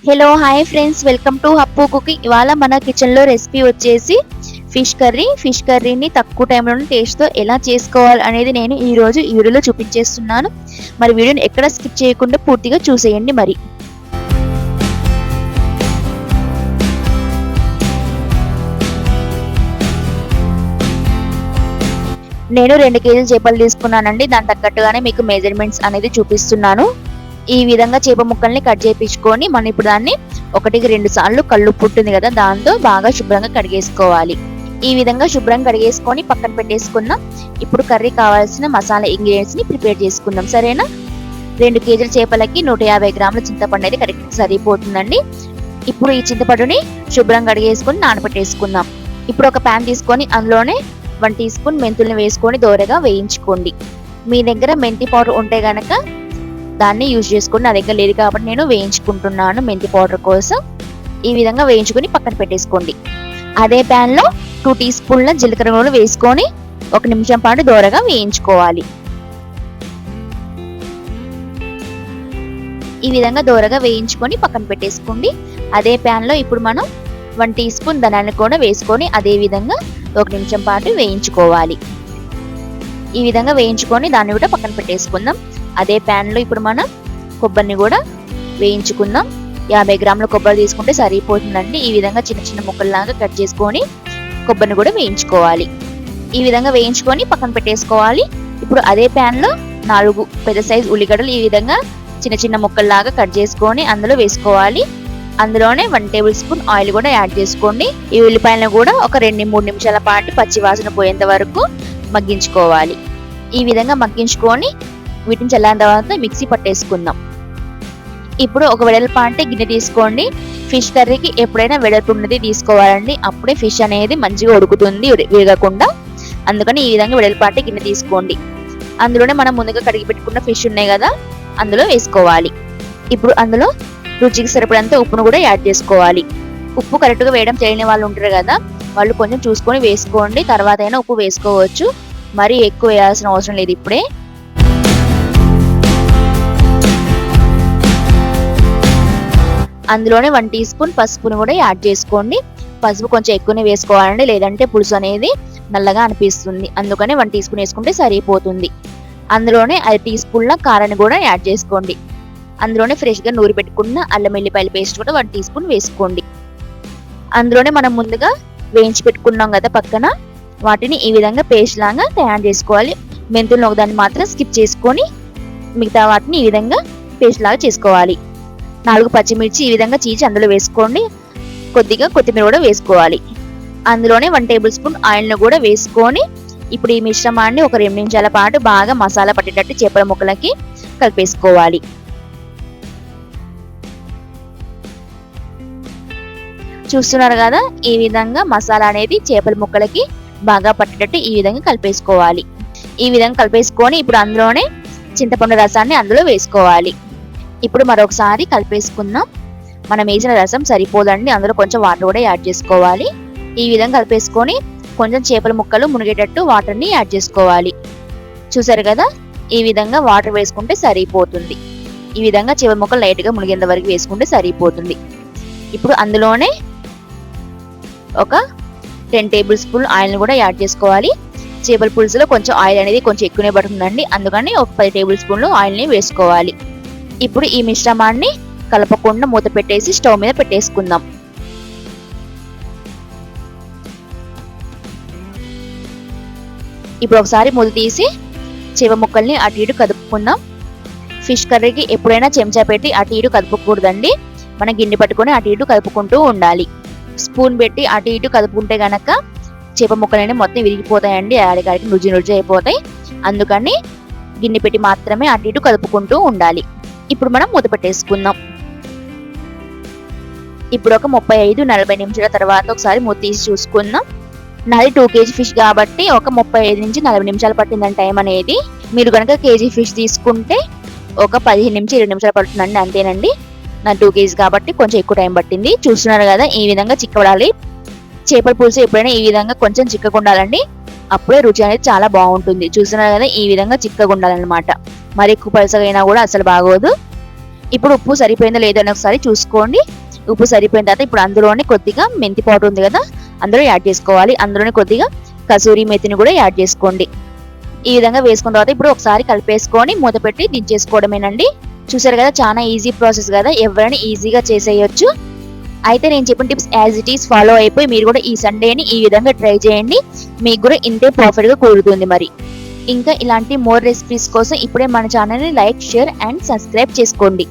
Hello hi friends, welcome to Happu cooking. ఇవాళ మన కిచెన్లో రెసిపీ వచ్చేసి ఫిష్ కర్రీని తక్కువ టైంలోనే టేస్ట్తో ఎలా చేసుకోవాలి అనేది నేను ఈరోజు ఈ వీడియోలో చూపించేస్తున్నాను. మరి వీడియోని ఎక్కడ స్కిప్ చేయకుండా పూర్తిగా చూసేయండి. మరి నేను 2 కేజీల చేపలు తీసుకున్నానండి. దాని తగ్గట్టుగానే మీకు మెజర్మెంట్స్ అనేది చూపిస్తున్నాను. ఈ విధంగా చేప ముక్కల్ని కట్ చేయించుకొని మనం ఇప్పుడు దాన్ని 1-2 సార్లు కల్లుప్పు ఉంటుంది కదా, దాంతో బాగా శుభ్రంగా కడిగేసుకోవాలి. ఈ విధంగా శుభ్రంగా కడిగేసుకొని పక్కన పెట్టేసుకుందాం. ఇప్పుడు కర్రీ కావాల్సిన మసాలా ఇంగ్రీడియంట్స్ ని ప్రిపేర్ చేసుకుందాం, సరేనా? 2 కేజీల చేపలకి 150 గ్రాముల చింతపండు అయితే కరెక్ట్ సరిపోతుందండి. ఇప్పుడు ఈ చింతపండుని శుభ్రంగా కడిగేసుకొని నానబెట్టేసుకుందాం. ఇప్పుడు ఒక ప్యాన్ తీసుకొని అందులోనే 1 టీ స్పూన్ మెంతుల్ని వేసుకొని దోరగా వేయించుకోండి. మీ దగ్గర మెంతి పౌడర్ ఉంటే గనక దాన్ని యూజ్ చేసుకోండి. నా దగ్గర లేదు కాబట్టి నేను వేయించుకుంటున్నాను మెంతి పౌడర్ కోసం. ఈ విధంగా వేయించుకొని పక్కన పెట్టేసుకోండి. అదే ప్యాన్ లో 2 టీ స్పూన్ల జీలకర్ర వేసుకొని 1 నిమిషం పాటు దోరగా వేయించుకోవాలి. ఈ విధంగా దోరగా వేయించుకొని పక్కన పెట్టేసుకోండి. అదే ప్యాన్ లో ఇప్పుడు మనం 1 టీ స్పూన్ ధనియాలను కూడా వేసుకొని అదే విధంగా 1 నిమిషం పాటు వేయించుకోవాలి. ఈ విధంగా వేయించుకొని దాన్ని కూడా పక్కన పెట్టేసుకుందాం. అదే ప్యాన్ లో ఇప్పుడు మనం కొబ్బరిని కూడా వేయించుకుందాం. 50 గ్రాముల కొబ్బరి తీసుకుంటే సరిపోతుందండి. ఈ విధంగా చిన్న చిన్న ముక్కల్లాగా కట్ చేసుకొని కొబ్బరిని కూడా వేయించుకోవాలి. ఈ విధంగా వేయించుకొని పక్కన పెట్టేసుకోవాలి. ఇప్పుడు అదే ప్యాన్ లో 4 పెద్ద సైజు ఉల్లిగడ్డలు ఈ విధంగా చిన్న చిన్న ముక్కల్లాగా కట్ చేసుకొని అందులో వేసుకోవాలి. అందులోనే 1 టేబుల్ స్పూన్ ఆయిల్ కూడా యాడ్ చేసుకోండి. ఈ ఉల్లిపాయలను కూడా ఒక 2-3 నిమిషాల పాటు పచ్చి వాసన పోయేంత వరకు మగ్గించుకోవాలి. ఈ విధంగా మగ్గించుకొని వీటిని చల్లారిన తర్వాత మిక్సీ పట్టేసుకుందాం. ఇప్పుడు ఒక వెడల్పాంటి గిన్నె తీసుకోండి. ఫిష్ కర్రీకి ఎప్పుడైనా వెడల్పు ఉన్నది తీసుకోవాలండి. అప్పుడే ఫిష్ అనేది మంచిగా ఉడుకుతుంది, విరగకుండా. అందుకని ఈ విధంగా వెడల్పాంటి గిన్నె తీసుకోండి. అందులోనే మనం ముందుగా కడిగి పెట్టుకున్న ఫిష్ ఉన్నాయి కదా, అందులో వేసుకోవాలి. ఇప్పుడు అందులో రుచికి సరిపడంత ఉప్పును కూడా యాడ్ చేసుకోవాలి. ఉప్పు కరెక్ట్గా వేయడం తెలియని వాళ్ళు ఉంటారు కదా, వాళ్ళు కొంచెం చూసుకొని వేసుకోండి. తర్వాత అయినా ఉప్పు వేసుకోవచ్చు, మరీ ఎక్కువ వేయాల్సిన అవసరం లేదు. ఇప్పుడే అందులోనే 1 టీ స్పూన్ పసుపును కూడా యాడ్ చేసుకోండి. పసుపు కొంచెం ఎక్కువనే వేసుకోవాలండి, లేదంటే పులుసు అనేది నల్లగా అనిపిస్తుంది. అందుకని 1 టీ స్పూన్ వేసుకుంటే సరిపోతుంది. అందులోనే 5 టీ స్పూన్ల కారాన్ని కూడా యాడ్ చేసుకోండి. అందులోనే ఫ్రెష్గా నూరి పెట్టుకున్న అల్లం వెల్లిపాయల పేస్ట్ కూడా 1 టీ స్పూన్ వేసుకోండి. అందులోనే మనం ముందుగా వేయించి పెట్టుకున్నాం కదా పక్కన, వాటిని ఈ విధంగా పేస్ట్ లాగా తయారు చేసుకోవాలి. మెంతులను ఒకదాన్ని మాత్రం స్కిప్ చేసుకొని మిగతా వాటిని ఈ విధంగా పేస్ట్ లాగా చేసుకోవాలి. 4 పచ్చిమిర్చి ఈ విధంగా చీచి అందులో వేసుకోండి. కొద్దిగా కొత్తిమీర కూడా వేసుకోవాలి. అందులోనే 1 టేబుల్ స్పూన్ ఆయిల్ను కూడా వేసుకొని ఇప్పుడు ఈ మిశ్రమాన్ని ఒక 2 నిమిషాల పాటు బాగా మసాలా పట్టేటట్టు చేపల ముక్కలకి కలిపేసుకోవాలి. చూస్తున్నారు కదా, ఈ విధంగా మసాలా అనేది చేపల ముక్కలకి బాగా పట్టేటట్టు ఈ విధంగా కలిపేసుకోవాలి. ఈ విధంగా కలిపేసుకొని ఇప్పుడు అందులోనే చింతపండు రసాన్ని అందులో వేసుకోవాలి. ఇప్పుడు మరొకసారి కలిపేసుకుందాం. మనం వేసిన రసం సరిపోదండి, అందులో కొంచెం వాటర్ కూడా యాడ్ చేసుకోవాలి. ఈ విధంగా కలిపేసుకొని కొంచెం చేపల ముక్కలు మునిగేటట్టు వాటర్ని యాడ్ చేసుకోవాలి. చూసారు కదా, ఈ విధంగా వాటర్ వేసుకుంటే సరిపోతుంది. ఈ విధంగా చేపల ముక్కలు లైట్గా మునిగేంత వరకు వేసుకుంటే సరిపోతుంది. ఇప్పుడు అందులోనే ఒక 10 టేబుల్ స్పూన్ ఆయిల్ని కూడా యాడ్ చేసుకోవాలి. చేపల పులుసులో కొంచెం ఆయిల్ అనేది కొంచెం ఎక్కువనే పడుతుందండి, అందుకని ఒక 10 టేబుల్ స్పూన్లు ఆయిల్ని వేసుకోవాలి. ఇప్పుడు ఈ మిశ్రమాన్ని కలపకుండా మూత పెట్టేసి స్టవ్ మీద పెట్టేసుకుందాం. ఇప్పుడు ఒకసారి మూత తీసి చేప ముక్కల్ని అటు ఇటు కదుపుకుందాం. ఫిష్ కర్రీకి ఎప్పుడైనా చెంచా పెట్టి అటు ఇటు కదుపుకూడదండి, మనం గిన్నె పట్టుకొని అటు ఇటు కలుపుకుంటూ ఉండాలి. స్పూన్ పెట్టి అటు ఇటు కదుపుకుంటే గనక చేప ముక్కలన్నీ మొత్తం విరిగిపోతాయండి, ఆడికాడికి నుజ్జు అయిపోతాయి. అందుకని గిన్నె పెట్టి మాత్రమే అటు ఇటు కదుపుకుంటూ ఉండాలి. ఇప్పుడు మనం మూత పెట్టేసుకుందాం. ఇప్పుడు ఒక 35-40 నిమిషాల తర్వాత ఒకసారి మూత తీసి చూసుకుందాం. నాది 2 కేజీ ఫిష్ కాబట్టి ఒక 35-40 నిమిషాలు పట్టిందని టైం అనేది. మీరు కనుక కేజీ ఫిష్ తీసుకుంటే ఒక 15-20 నిమిషాలు పడుతుందండి, అంతేనండి. నా 2 కేజీ కాబట్టి కొంచెం ఎక్కువ టైం పట్టింది. చూస్తున్నారు కదా, ఈ విధంగా చిక్కబడాలి. చేపల పులుసు ఎప్పుడైనా ఈ విధంగా కొంచెం చిక్కగా ఉండాలండి, అప్పుడే రుచి అనేది చాలా బాగుంటుంది. చూస్తున్నారు కదా, ఈ విధంగా చిక్కగా ఉండాలన్నమాట. మరి ఎక్కువ పలుసగా అయినా కూడా అసలు బాగోదు. ఇప్పుడు ఉప్పు సరిపోయిందో లేదో అని ఒకసారి చూసుకోండి. ఉప్పు సరిపోయిన తర్వాత ఇప్పుడు అందులోనే కొద్దిగా మెంతి పౌడర్ ఉంది కదా, అందులో యాడ్ చేసుకోవాలి. అందులోనే కొద్దిగా కసూరి మేతిని కూడా యాడ్ చేసుకోండి. ఈ విధంగా వేసుకున్న తర్వాత ఇప్పుడు ఒకసారి కలిపేసుకొని మూత పెట్టి దించేసుకోవడమేనండి. చూసారు కదా, చాలా ఈజీ ప్రాసెస్ కదా, ఎవరైనా ఈజీగా చేసేయచ్చు. అయితే నేను చెప్పిన tips as it is follow అయిపోయి మీరు కూడా ఈ సండేని ఈ విధంగా ట్రై చేయండి. మీకు కూడా ఇంతే పర్ఫెక్ట్ గా కుదురుతుంది. మరి ఇంకా ఇలాంటి మోర్ రెసిపీస్ కోసం ఇప్పుడే మన ఛానల్ని లైక్, షేర్ అండ్ సబ్స్క్రైబ్ చేసుకోండి.